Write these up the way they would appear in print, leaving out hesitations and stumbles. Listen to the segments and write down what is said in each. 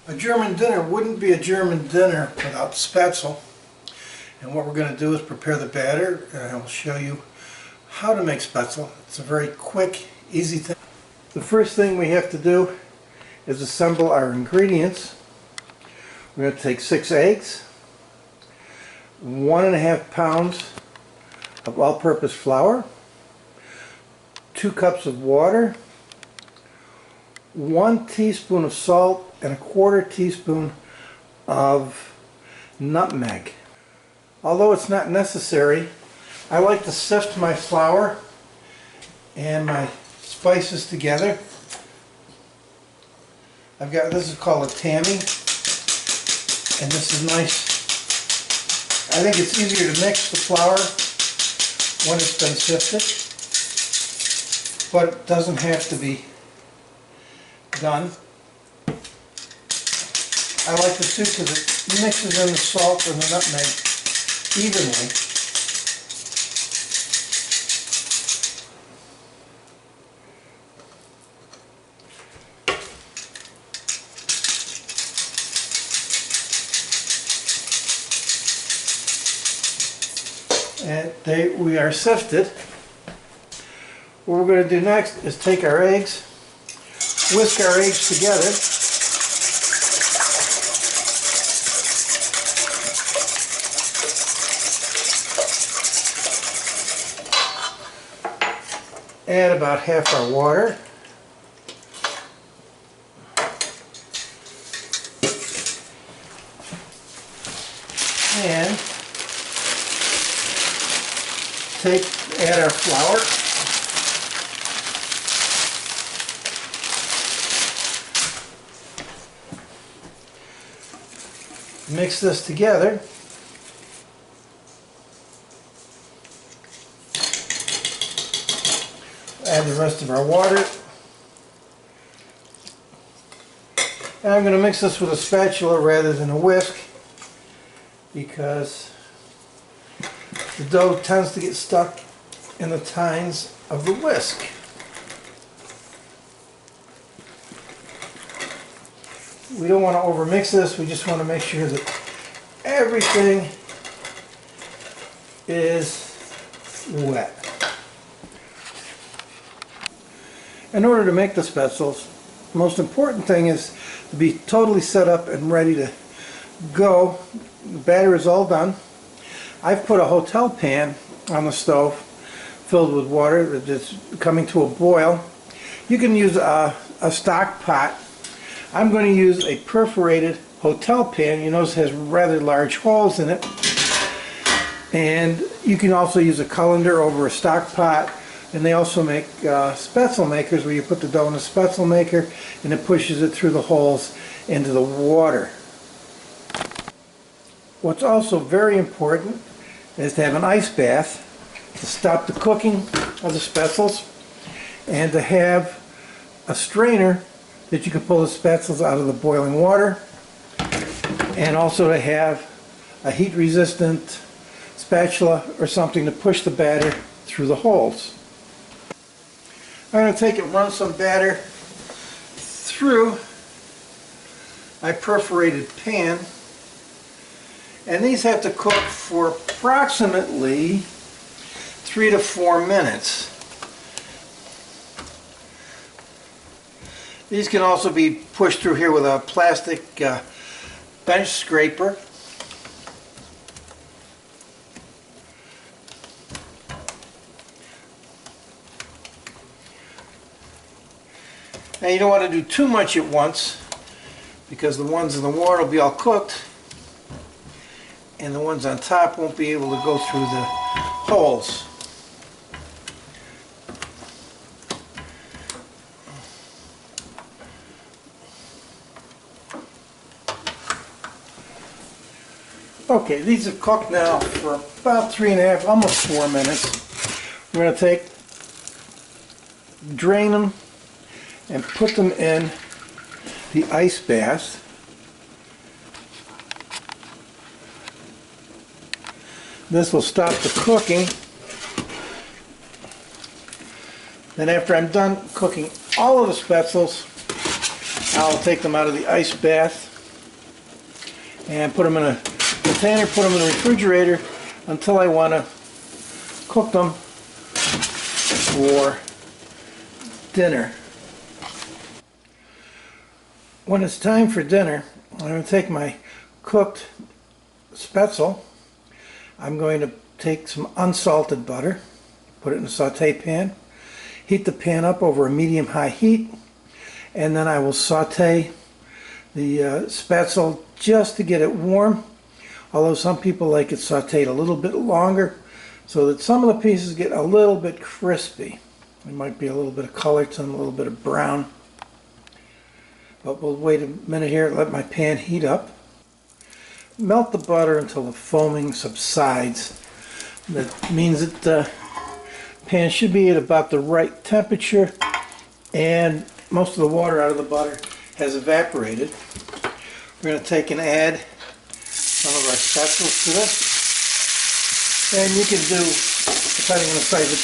A German dinner wouldn't be a German dinner without Spaetzle. And what we're going to do is prepare the batter, and I'll show you how to make Spaetzle. It's a very quick, easy thing. The first thing we have to do is assemble our ingredients. We're going to take 6 eggs, 1.5 pounds of all-purpose flour, 2 cups of water, 1 teaspoon of salt, and 1/4 teaspoon of nutmeg. Although it's not necessary, I like to sift my flour and my spices together. This is called a tammy, and this is nice. I think it's easier to mix the flour when it's been sifted, but it doesn't have to be done. I like the soup because it mixes in the salt and the nutmeg evenly. And we are sifted. What we're going to do next is take our eggs, whisk our eggs together. Add about half our water. And add our flour. Mix this together. Add the rest of our water. And I'm going to mix this with a spatula rather than a whisk, because the dough tends to get stuck in the tines of the whisk. We don't want to overmix this, we just want to make sure that everything is wet. In order to make the Spaetzles, the most important thing is to be totally set up and ready to go. The batter is all done. I've put a hotel pan on the stove filled with water that's coming to a boil. You can use a stock pot. I'm going to use a perforated hotel pan. You notice it has rather large holes in it. And you can also use a colander over a stock pot. And they also make Spaetzle makers where you put the dough in a Spaetzle maker and it pushes it through the holes into the water. What's also very important is to have an ice bath to stop the cooking of the Spaetzles, and to have a strainer that you can pull the Spaetzles out of the boiling water, and also to have a heat resistant spatula or something to push the batter through the holes. I'm going to take and run some batter through my perforated pan, and these have to cook for approximately 3 to 4 minutes. These can also be pushed through here with a plastic bench scraper. Now you don't want to do too much at once, because the ones in the water will be all cooked and the ones on top won't be able to go through the holes. Okay, these have cooked now for about 3.5, almost 4 minutes. We're going to drain them and put them in the ice bath. This will stop the cooking. Then after I'm done cooking all of the Spaetzles, I'll take them out of the ice bath and put them in a container, put them in the refrigerator until I want to cook them for dinner. When it's time for dinner, I'm going to take my cooked Spaetzle. I'm going to take some unsalted butter, put it in a saute pan, heat the pan up over a medium-high heat, and then I will saute the Spaetzle just to get it warm, although some people like it sauteed a little bit longer so that some of the pieces get a little bit crispy. There might be a little bit of color to them, a little bit of brown. But we'll wait a minute here and let my pan heat up. Melt the butter until the foaming subsides. That means that the pan should be at about the right temperature and most of the water out of the butter has evaporated. We're going to take and add some of our Spaetzles to this. And you can do, depending on the size of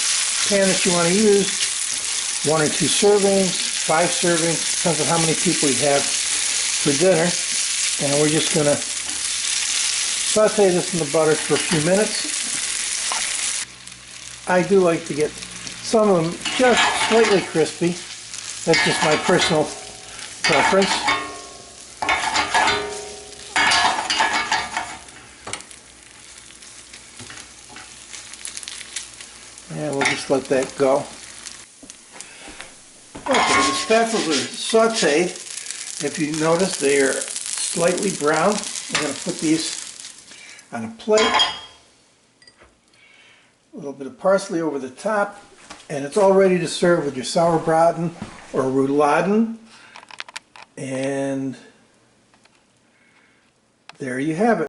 pan that you want to use, 1 or 2 servings, 5 servings, depends on how many people you have for dinner. And we're just going to saute this in the butter for a few minutes. I do like to get some of them just slightly crispy. That's just my personal preference. And we'll just let that go. Okay, the Spaetzles are sauteed. If you notice, they are slightly brown. I'm going to put these on a plate. A little bit of parsley over the top, and it's all ready to serve with your sauerbraten or rouladen. And there you have it.